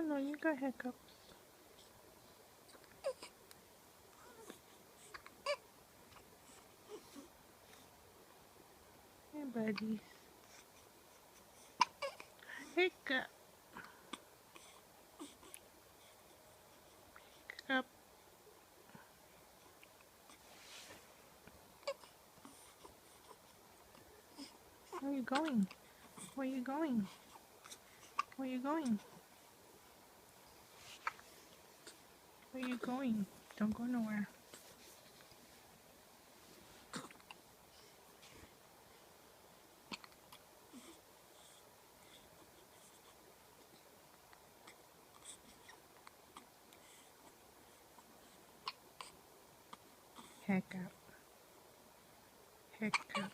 Oh no, you got hiccups. Hey, buddies. Hiccup. Hiccup. Where are you going? Where are you going? Where are you going? Where are you going? Don't go nowhere. Hiccup. Hiccup.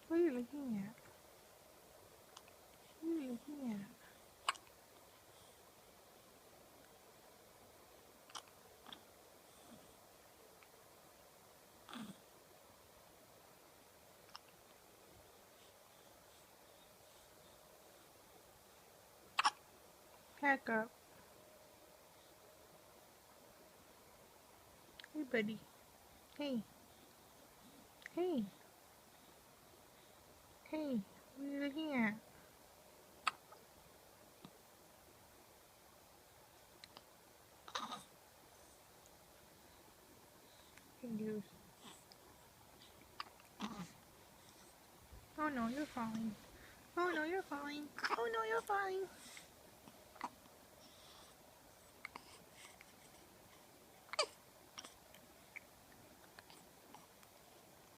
What are you looking at? What are you looking at? Hiccup. Hey, buddy. Hey. Hey. Hey. What are you looking at? Hey, Goose. Oh no, you're falling. Oh no, you're falling. Oh no, you're falling.